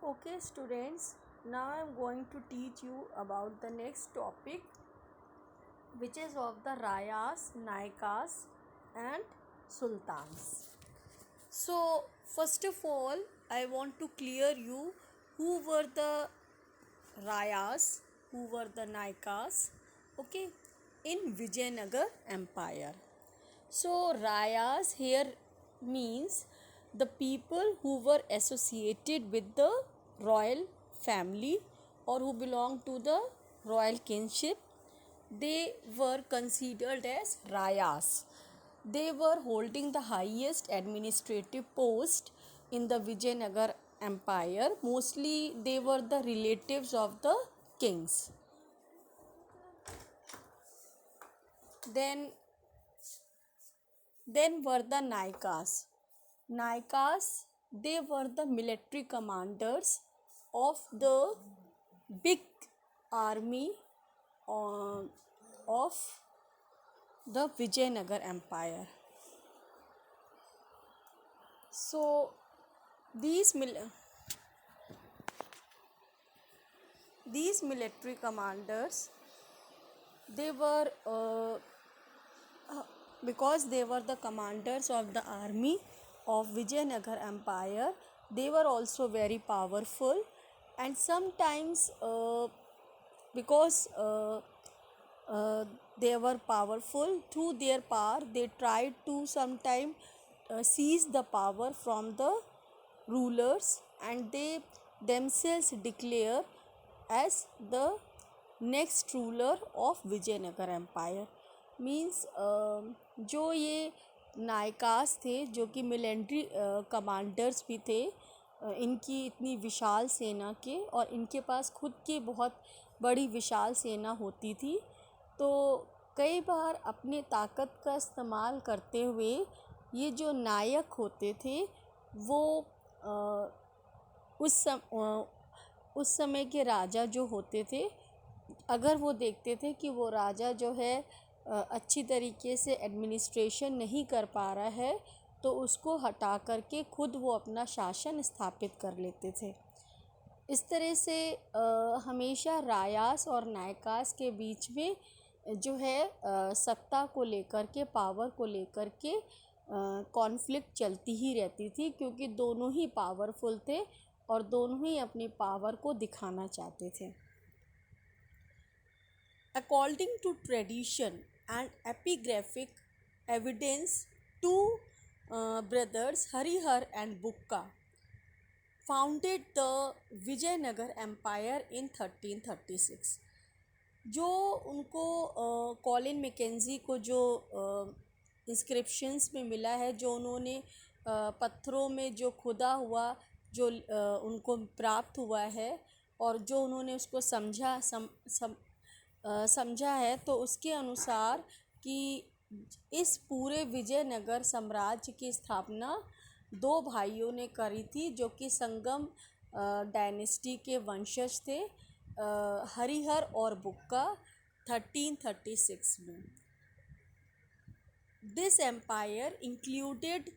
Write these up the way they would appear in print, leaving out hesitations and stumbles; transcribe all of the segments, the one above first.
Okay, students, now I am going to teach you about the next topic, which is of the Rayas, Naikas, and Sultans. So, first of all, I want to clear you who were the Rayas, who were the Naikas, okay, in Vijayanagar Empire. So, Rayas here means the people who were associated with the royal family or who belonged to the royal kinship. They were considered as Rayas. They were holding the highest administrative post in the Vijayanagar Empire. Mostly they were the relatives of the kings. Then were the Naikas. Naikas, they were the military commanders of the big army of the Vijayanagar Empire. So these military commanders, they were because they were the commanders of the army of Vijayanagar Empire. They were also very powerful, and sometimes because they were powerful, through their power they tried to sometime seize the power from the rulers, and they themselves declare as the next ruler of Vijayanagar Empire. Means जो ये नायकास थे, जो कि military commanders भी थे, इनकी इतनी विशाल सेना के, और इनके पास खुद की बहुत बड़ी विशाल सेना होती थी, तो कई बार अपने ताकत का इस्तेमाल करते हुए ये जो नायक होते थे वो उस समय के राजा जो होते थे, अगर वो देखते थे कि वो राजा जो है अच्छी तरीके से एडमिनिस्ट्रेशन नहीं कर पा रहा है, तो उसको हटा करके खुद वो अपना शासन स्थापित कर लेते थे। इस तरह से हमेशा रायास और नायकास के बीच में जो है सत्ता को लेकर के, पावर को लेकर के कॉन्फ्लिक्ट चलती ही रहती थी, क्योंकि दोनों ही पावरफुल थे और दोनों ही अपनी पावर को दिखाना चाहते थे। According to tradition and epigraphic evidence, two brothers Harihar and Bukka founded the Vijayanagar Empire in 1336. जो उनको कॉलिन मैकेंजी को जो इंस्क्रिप्शंस में मिला है, जो उन्होंने पत्थरों में जो खुदा हुआ जो उनको प्राप्त हुआ है, और जो उन्होंने उसको समझा है, तो उसके अनुसार कि इस पूरे विजयनगर साम्राज्य की स्थापना दो भाइयों ने करी थी, जो कि संगम डायनेस्टी के वंशज थे, हरिहर और बुक्का, 1336 में। This empire included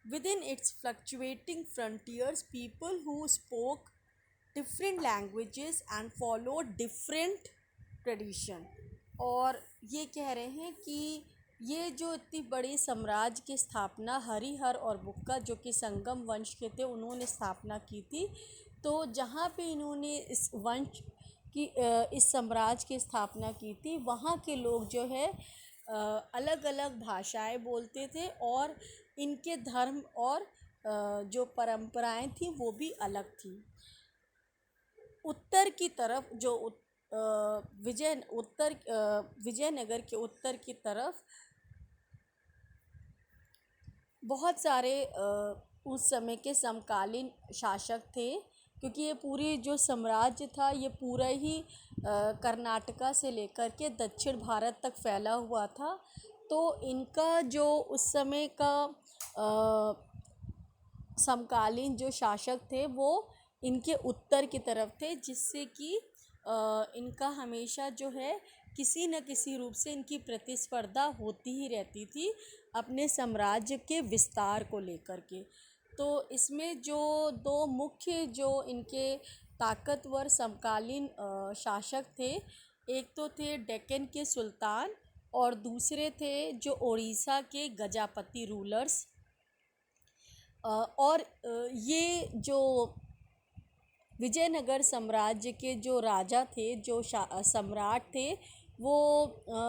within its fluctuating frontiers people who spoke different languages and followed different tradition। और ये कह रहे हैं कि ये जो इतनी बड़ी साम्राज्य की स्थापना हरिहर और बुक्का, जो कि संगम वंश के थे, उन्होंने स्थापना की थी। तो जहाँ पे इन्होंने इस वंश की इस साम्राज्य की स्थापना की थी, वहाँ के लोग जो है अलग अलग भाषाएं बोलते थे, और इनके धर्म और जो परंपराएं थी वो भी अलग थी। उत्तर की तरफ जो विजयनगर के उत्तर की तरफ बहुत सारे उस समय के समकालीन शासक थे, क्योंकि ये पूरी जो साम्राज्य था ये पूरा ही कर्नाटका से लेकर के दक्षिण भारत तक फैला हुआ था। तो इनका जो उस समय का समकालीन जो शासक थे वो इनके उत्तर की तरफ थे, जिससे कि इनका हमेशा जो है किसी न किसी रूप से इनकी प्रतिस्पर्धा होती ही रहती थी अपने साम्राज्य के विस्तार को लेकर के। तो इसमें जो दो मुख्य जो इनके ताकतवर समकालीन शासक थे, एक तो थे डेक्कन के सुल्तान और दूसरे थे जो उड़ीसा के गजापति रूलर्स। और ये जो विजयनगर साम्राज्य के जो राजा थे, जो सम्राट थे, वो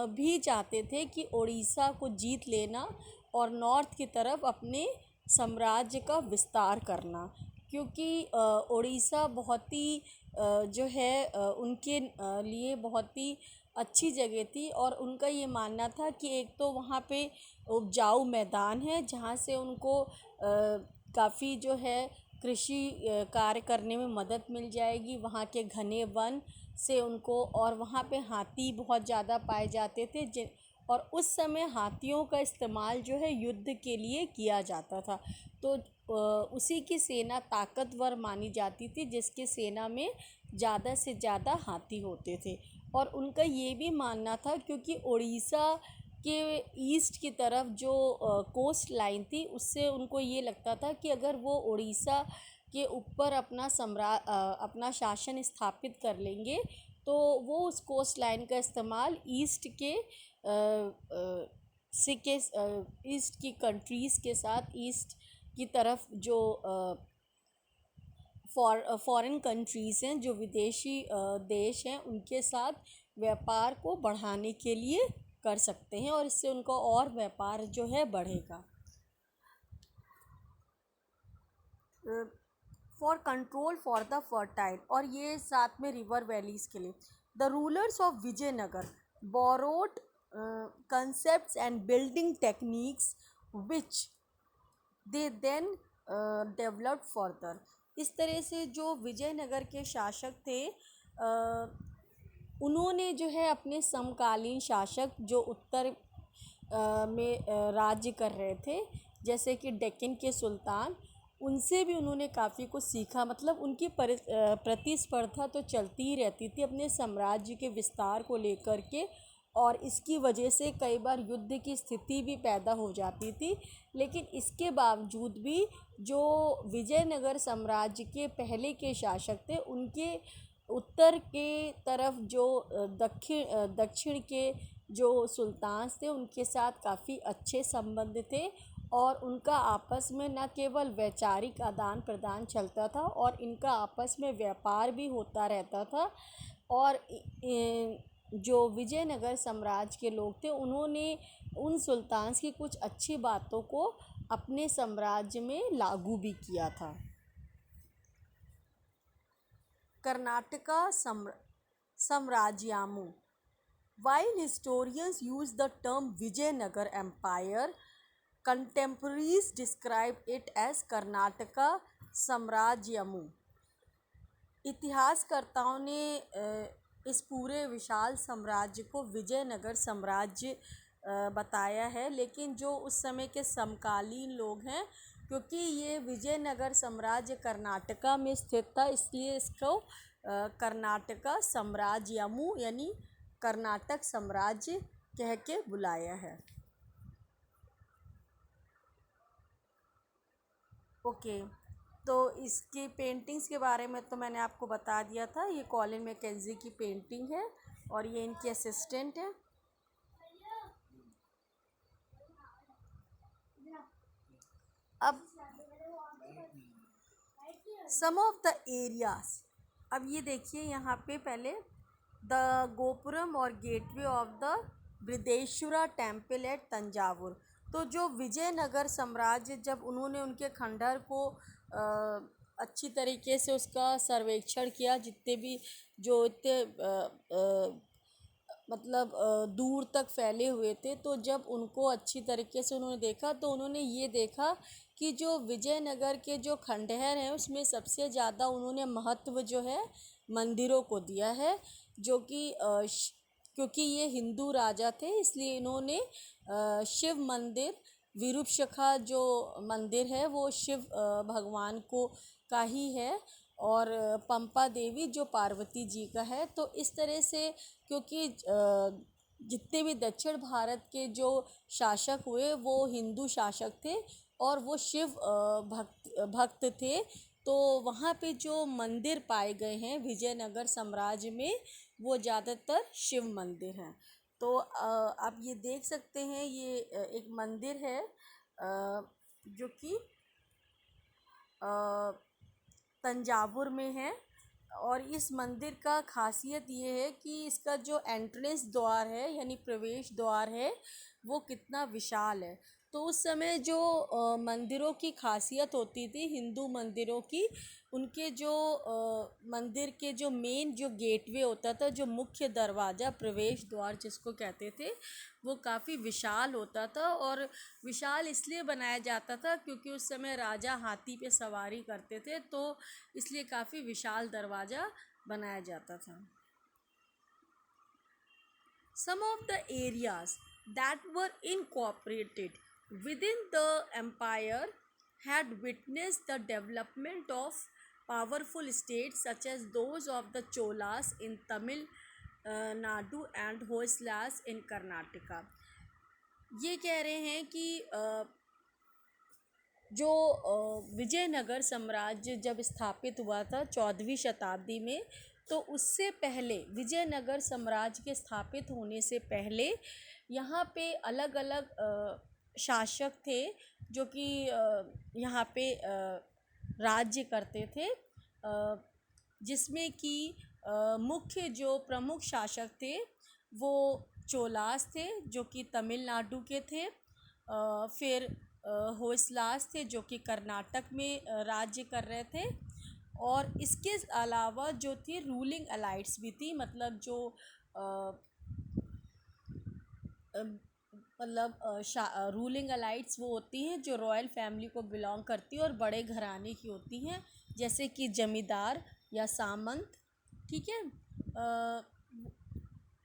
भी चाहते थे कि उड़ीसा को जीत लेना और नॉर्थ की तरफ अपने साम्राज्य का विस्तार करना, क्योंकि उड़ीसा बहुत ही जो है उनके लिए बहुत ही अच्छी जगह थी। और उनका ये मानना था कि एक तो वहाँ पे उपजाऊ मैदान है जहाँ से उनको काफ़ी जो है कृषि कार्य करने में मदद मिल जाएगी, वहाँ के घने वन से उनको, और वहाँ पे हाथी बहुत ज़्यादा पाए जाते थे जिन और उस समय हाथियों का इस्तेमाल जो है युद्ध के लिए किया जाता था। तो उसी की सेना ताकतवर मानी जाती थी जिसकी सेना में ज़्यादा से ज़्यादा हाथी होते थे। और उनका ये भी मानना था, क्योंकि उड़ीसा के ईस्ट की तरफ जो कोस्ट लाइन थी, उससे उनको ये लगता था कि अगर वो उड़ीसा के ऊपर अपना शासन स्थापित कर लेंगे तो वो उस कोस्ट लाइन का इस्तेमाल ईस्ट की कंट्रीज़ के साथ, ईस्ट की तरफ जो फॉरेन कंट्रीज़ हैं, जो विदेशी देश हैं, उनके साथ व्यापार को बढ़ाने के लिए कर सकते हैं और इससे उनका और व्यापार जो है बढ़ेगा। For control for the fertile, और ये साथ में रिवर वैलीज़ के लिए, the rulers of Vijayanagar borrowed concepts and building techniques which they then developed further। इस तरह से जो विजयनगर के शासक थे, उन्होंने जो है अपने समकालीन शासक जो उत्तर में राज्य कर रहे थे, जैसे कि डेक्कन के सुल्तान, उनसे भी उन्होंने काफ़ी कुछ सीखा। मतलब उनकी प्रतिस्पर्धा तो चलती ही रहती थी अपने साम्राज्य के विस्तार को लेकर के, और इसकी वजह से कई बार युद्ध की स्थिति भी पैदा हो जाती थी। लेकिन इसके बावजूद भी जो विजयनगर साम्राज्य के पहले के शासक थे, उनके उत्तर के तरफ जो दक्षिण के जो सुल्तान थे, उनके साथ काफ़ी अच्छे संबंध थे और उनका आपस में न केवल वैचारिक आदान प्रदान चलता था और इनका आपस में व्यापार भी होता रहता था। और जो विजयनगर साम्राज्य के लोग थे, उन्होंने उन सुल्तान की कुछ अच्छी बातों को अपने साम्राज्य में लागू भी किया था। Karnataka साम्राज्यामु। While historians use the term Vijayanagar Empire, contemporaries describe it as Karnataka Samrajyamu। इतिहासकर्ताओं ने इस पूरे विशाल साम्राज्य को विजयनगर साम्राज्य बताया है, लेकिन जो उस समय के समकालीन लोग हैं, क्योंकि ये विजयनगर साम्राज्य कर्नाटका में स्थित था, इसलिए इसको कर्नाटका साम्राज्यमु यानी कर्नाटक साम्राज्य कह के बुलाया है। ओके, तो इसकी पेंटिंग्स के बारे में तो मैंने आपको बता दिया था। ये कॉलिन मैकेंजी की पेंटिंग है और ये इनकी असिस्टेंट है। अब सम ऑफ द एरियाज, अब ये देखिए यहाँ पे पहले द गोपुरम और gateway of the Brihadeeswara temple at Thanjavur. तो जो विजयनगर साम्राज्य, जब उन्होंने उनके खंडहर को अच्छी तरीके से उसका सर्वेक्षण किया, जितने भी जो इतने मतलब दूर तक फैले हुए थे, तो जब उनको अच्छी तरीके से उन्होंने देखा तो उन्होंने ये देखा कि जो विजयनगर के जो खंडहर हैं, उसमें सबसे ज़्यादा उन्होंने महत्व जो है मंदिरों को दिया है, जो कि क्योंकि ये हिंदू राजा थे, इसलिए इन्होंने शिव मंदिर, विरूपशखा जो मंदिर है वो शिव भगवान को का ही है, और पंपा देवी जो पार्वती जी का है। तो इस तरह से, क्योंकि जितने भी दक्षिण भारत के जो शासक हुए वो हिंदू शासक थे, और वो शिव भक्त थे। तो वहाँ पे जो मंदिर पाए गए हैं विजयनगर साम्राज्य में, वो ज़्यादातर शिव मंदिर हैं। तो आप ये देख सकते हैं, ये एक मंदिर है जो कि तंजावुर में है। और इस मंदिर का खासियत ये है कि इसका जो एंट्रेंस द्वार है यानी प्रवेश द्वार है, वो कितना विशाल है। तो उस समय जो मंदिरों की खासियत होती थी हिंदू मंदिरों की, उनके जो मंदिर के जो मेन जो गेटवे होता था, जो मुख्य दरवाज़ा प्रवेश द्वार जिसको कहते थे, वो काफ़ी विशाल होता था। और विशाल इसलिए बनाया जाता था क्योंकि उस समय राजा हाथी पे सवारी करते थे, तो इसलिए काफ़ी विशाल दरवाज़ा बनाया जाता था। Some of the areas that were incorporated within the empire had witnessed the development of powerful states such as those of the Cholas in Tamil Nadu and Hoysalas in Karnataka. ये कह रहे हैं कि जो विजयनगर साम्राज्य जब स्थापित हुआ था 14वीं शताब्दी में, तो उससे पहले विजयनगर साम्राज्य के स्थापित होने से पहले यहाँ पे अलग अलग शासक थे जो कि यहाँ पे राज्य करते थे, जिसमें कि मुख्य जो प्रमुख शासक थे वो चोलास थे जो कि तमिलनाडु के थे। फिर होयसलास थे जो कि कर्नाटक में राज्य कर रहे थे। और इसके अलावा जो थी रूलिंग एलाइट्स भी थी, मतलब जो रूलिंग एलाइट्स वो होती हैं जो रॉयल फैमिली को बिलोंग करती है और बड़े घराने की होती हैं, जैसे कि जमींदार या सामंत। ठीक है।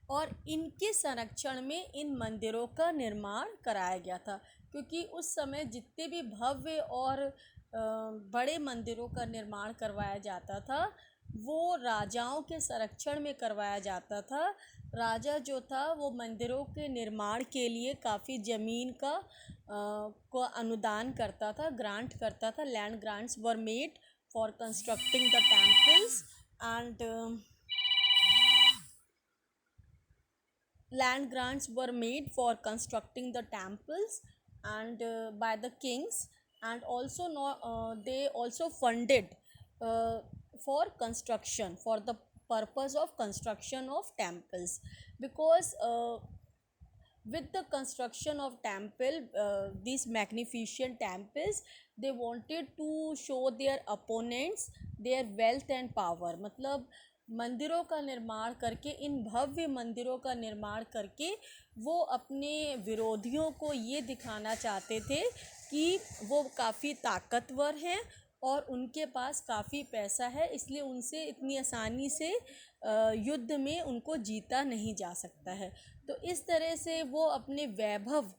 और इनके संरक्षण में इन मंदिरों का निर्माण कराया गया था, क्योंकि उस समय जितने भी भव्य और बड़े मंदिरों का निर्माण करवाया जाता था वो राजाओं के संरक्षण में करवाया जाता था। राजा जो था वो मंदिरों के निर्माण के लिए काफ़ी ज़मीन को अनुदान करता था, ग्रांट करता था। Land grants were made for constructing the temples and land grants were made for constructing the temples and by the kings, and also they also funded for construction, for the purpose of construction of temples, because with the construction of temple, these magnificent temples, they wanted to show their opponents their wealth and power। मतलब मंदिरों का निर्माण करके, इन भव्य मंदिरों का निर्माण करके वो अपने विरोधियों को ये दिखाना चाहते थे कि वो काफ़ी ताकतवर हैं और उनके पास काफ़ी पैसा है, इसलिए उनसे इतनी आसानी से युद्ध में उनको जीता नहीं जा सकता है। तो इस तरह से वो अपने वैभव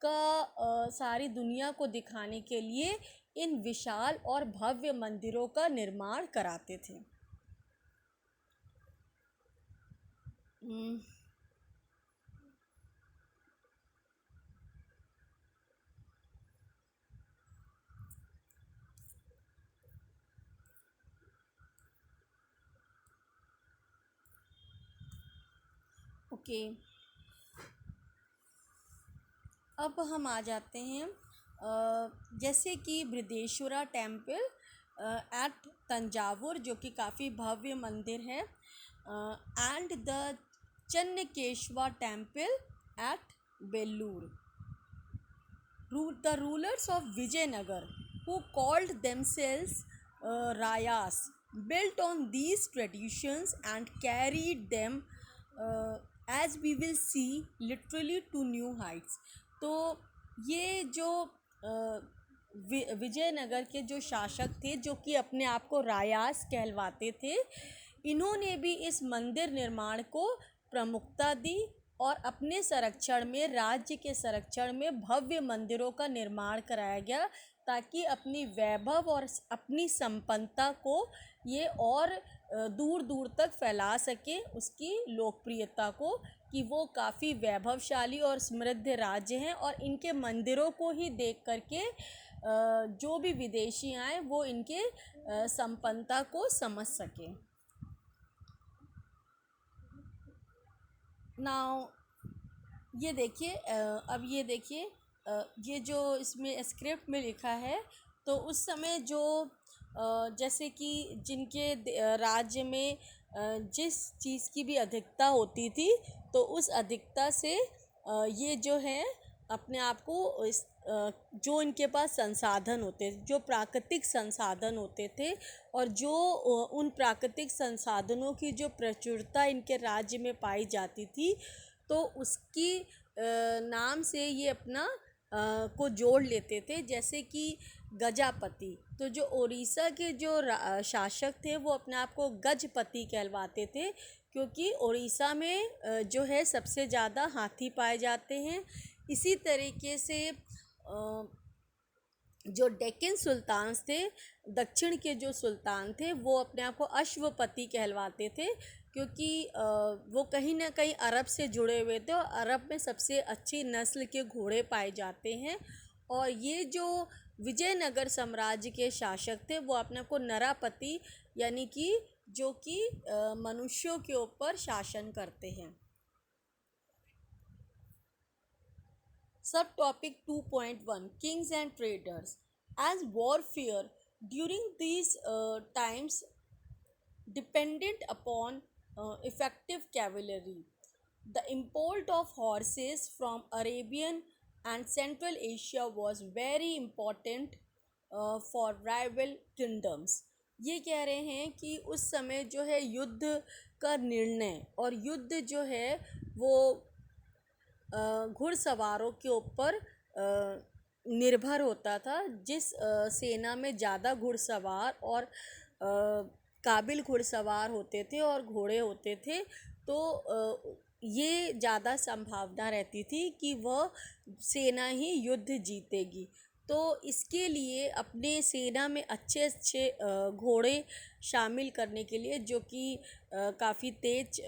का सारी दुनिया को दिखाने के लिए इन विशाल और भव्य मंदिरों का निर्माण कराते थे। ओके, अब हम आ जाते हैं जैसे कि बृहदेश्वरा टेम्पल एट तंजावुर, जो कि काफ़ी भव्य मंदिर है, and the Chennakeshava temple at Vellore. The rulers of Vijayanagar, who called themselves Rayas, built on these traditions and carried them, as we will see, literally to new heights। तो ये जो विजयनगर के जो शासक थे जो कि अपने आप को रायास कहलवाते थे, इन्होंने भी इस मंदिर निर्माण को प्रमुखता दी और अपने संरक्षण में, राज्य के संरक्षण में भव्य मंदिरों का निर्माण कराया गया, ताकि अपनी वैभव और अपनी संपन्नता को ये और दूर दूर तक फैला सके, उसकी लोकप्रियता को, कि वो काफ़ी वैभवशाली और समृद्ध राज्य हैं। और इनके मंदिरों को ही देख करके जो भी विदेशी आए वो इनके संपन्नता को समझ सकें। नाउ ये देखिए, अब ये देखिए, ये जो इसमें स्क्रिप्ट में लिखा है, तो उस समय जो जैसे कि जिनके राज्य में जिस चीज़ की भी अधिकता होती थी, तो उस अधिकता से ये जो है अपने आप को जो इनके पास संसाधन होते, जो प्राकृतिक संसाधन होते थे, और जो उन प्राकृतिक संसाधनों की जो प्रचुरता इनके राज्य में पाई जाती थी, तो उसकी नाम से ये अपना को जोड़ लेते थे। जैसे कि गजापति, तो जो उड़ीसा के जो शासक थे वो अपने आप को गजपति कहलवाते थे, क्योंकि उड़ीसा में जो है सबसे ज़्यादा हाथी पाए जाते हैं। इसी तरीके से जो डेक्कन सुल्तान्स थे, दक्षिण के जो सुल्तान थे, वो अपने आप को अश्वपति कहलवाते थे, क्योंकि वो कहीं ना कहीं अरब से जुड़े हुए थे, और अरब में सबसे अच्छी नस्ल के घोड़े पाए जाते हैं। और ये जो विजयनगर साम्राज्य के शासक थे वो अपने को नरापति, यानी कि जो कि मनुष्यों के ऊपर शासन करते हैं। Subtopic 2.1 Kings and Traders. As warfare during these times depended upon effective cavalry, the import of horses from Arabian and Central Asia was very important for rival kingdoms. ये कह रहे हैं कि उस समय जो है युद्ध का निर्णय और युद्ध जो है वो घुड़सवारों के ऊपर निर्भर होता था। जिस सेना में ज़्यादा घुड़सवार और काबिल घुड़सवार होते थे और घोड़े होते थे, तो ये ज़्यादा संभावना रहती थी कि वह सेना ही युद्ध जीतेगी। तो इसके लिए अपने सेना में अच्छे अच्छे घोड़े शामिल करने के लिए, जो कि काफ़ी तेज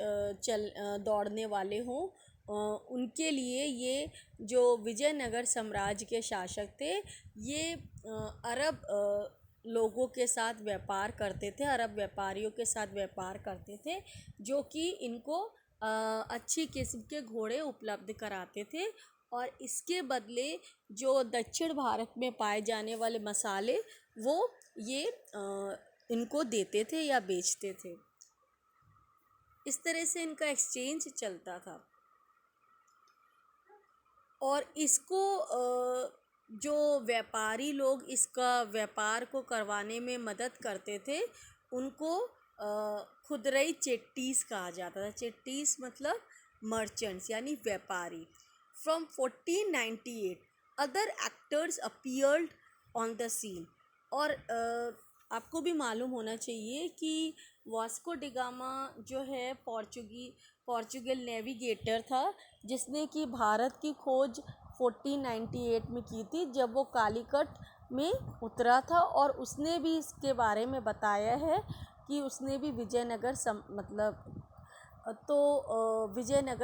दौड़ने वाले हों, उनके लिए ये जो विजयनगर साम्राज्य के शासक थे, ये अरब लोगों के साथ व्यापार करते थे, अरब व्यापारियों के साथ व्यापार करते थे, जो कि इनको अच्छी किस्म के घोड़े उपलब्ध कराते थे। और इसके बदले जो दक्षिण भारत में पाए जाने वाले मसाले वो ये इनको देते थे या बेचते थे। इस तरह से इनका एक्सचेंज चलता था। और इसको जो व्यापारी लोग इसका व्यापार को करवाने में मदद करते थे, उनको खुदरई चिट्टीस कहा जाता था। चिट्टीस मतलब मर्चेंट्स यानी व्यापारी। From 1498 other actors appeared on the scene. और आपको भी मालूम होना चाहिए कि वास्को डी गामा जो है पोर्चुगल नेविगेटर था, जिसने कि भारत की खोज 1498 में की थी, जब वो कालीकट में उतरा था। और उसने भी इसके बारे में बताया है कि उसने भी विजयनगर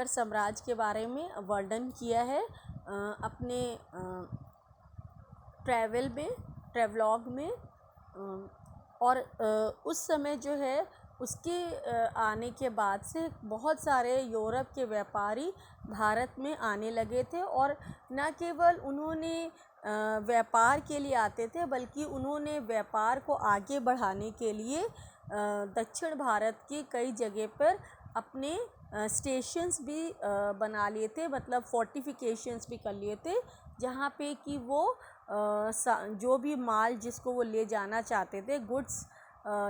साम्राज्य के बारे में वर्णन किया है अपने ट्रैवलॉग में। और उस समय जो है उसके आने के बाद से बहुत सारे यूरोप के व्यापारी भारत में आने लगे थे, और न केवल उन्होंने व्यापार के लिए आते थे, बल्कि उन्होंने व्यापार को आगे बढ़ाने के लिए दक्षिण भारत की कई जगह पर अपने स्टेशंस भी बना लिए थे, मतलब फोर्टिफिकेशंस भी कर लिए थे, जहाँ पे कि वो जो भी माल जिसको वो ले जाना चाहते थे, गुड्स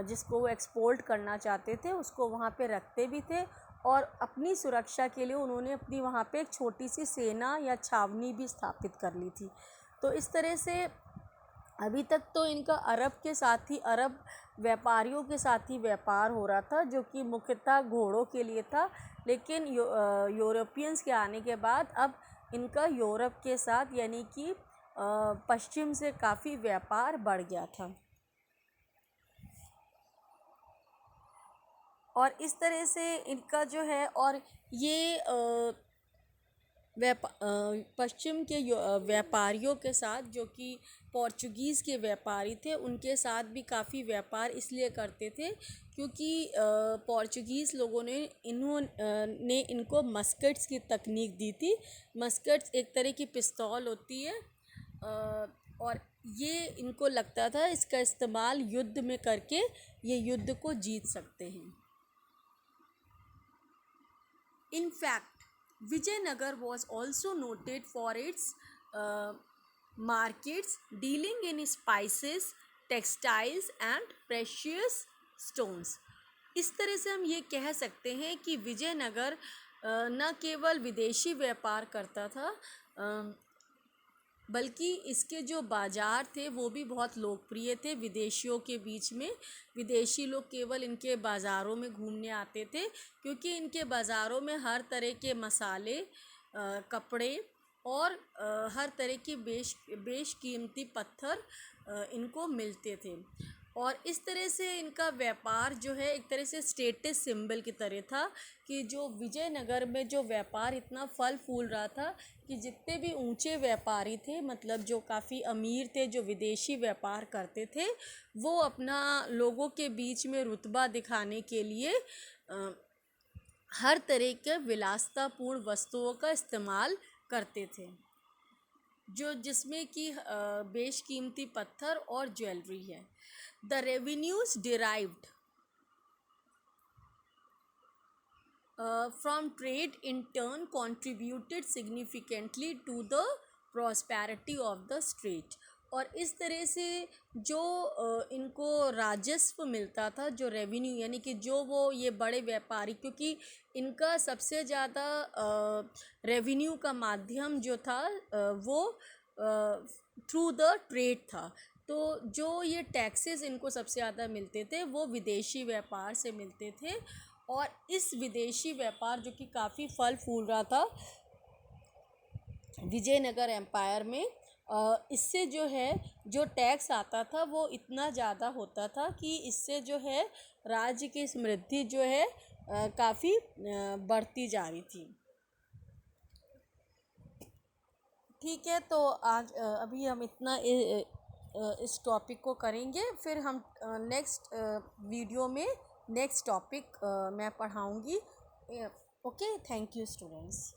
जिसको वो एक्सपोर्ट करना चाहते थे, उसको वहाँ पे रखते भी थे। और अपनी सुरक्षा के लिए उन्होंने अपनी वहाँ पे एक छोटी सी सेना या छावनी भी स्थापित कर ली थी। तो इस तरह से अभी तक तो इनका अरब व्यापारियों के साथ ही व्यापार हो रहा था, जो कि मुख्यतः घोड़ों के लिए था। लेकिन यूरोपियंस के आने के बाद अब इनका यूरोप के साथ यानी कि पश्चिम से काफ़ी व्यापार बढ़ गया था। और इस तरह से इनका जो है, और ये पश्चिम के व्यापारियों के साथ, जो कि पोर्चुगीज़ के व्यापारी थे, उनके साथ भी काफ़ी व्यापार इसलिए करते थे क्योंकि पोर्चुगीज़ लोगों ने इनको मस्कट्स की तकनीक दी थी। मस्कट्स एक तरह की पिस्तौल होती है, और ये इनको लगता था इसका इस्तेमाल युद्ध में करके ये युद्ध को जीत सकते हैं। In fact, Vijayanagar was also noted for its markets dealing in spices, textiles and precious stones. इस तरह से हम ये कह सकते हैं कि विजयनगर न केवल विदेशी व्यापार करता था, बल्कि इसके जो बाज़ार थे वो भी बहुत लोकप्रिय थे विदेशियों के बीच में। विदेशी लोग केवल इनके बाज़ारों में घूमने आते थे क्योंकि इनके बाज़ारों में हर तरह के मसाले, कपड़े और हर तरह की बेशकीमती पत्थर इनको मिलते थे। और इस तरह से इनका व्यापार जो है एक तरह से स्टेटस सिंबल की तरह था कि जो विजयनगर में जो व्यापार इतना फल फूल रहा था कि जितने भी ऊंचे व्यापारी थे, मतलब जो काफ़ी अमीर थे, जो विदेशी व्यापार करते थे, वो अपना लोगों के बीच में रुतबा दिखाने के लिए हर तरह के विलासतापूर्ण वस्तुओं का इस्तेमाल करते थे, जिसमें कि बेशकीमती पत्थर और ज्वेलरी है। The revenues derived from trade in turn contributed significantly to the prosperity of the state। और इस तरह से जो इनको राजस्व मिलता था, जो रेवेन्यू, यानी कि जो वो ये बड़े व्यापारी, क्योंकि इनका सबसे ज़्यादा रेवेन्यू का माध्यम जो था वो थ्रू द ट्रेड था। तो जो ये टैक्सेस इनको सबसे ज़्यादा मिलते थे वो विदेशी व्यापार से मिलते थे, और इस विदेशी व्यापार जो कि काफ़ी फल फूल रहा था विजयनगर एम्पायर में, इससे जो है जो टैक्स आता था वो इतना ज़्यादा होता था कि इससे जो है राज्य की समृद्धि जो है काफ़ी बढ़ती जा रही थी। ठीक है, तो आज अभी हम इतना इस टॉपिक को करेंगे, फिर हम नेक्स्ट वीडियो में नेक्स्ट टॉपिक मैं पढ़ाऊँगी। Okay, thank you students.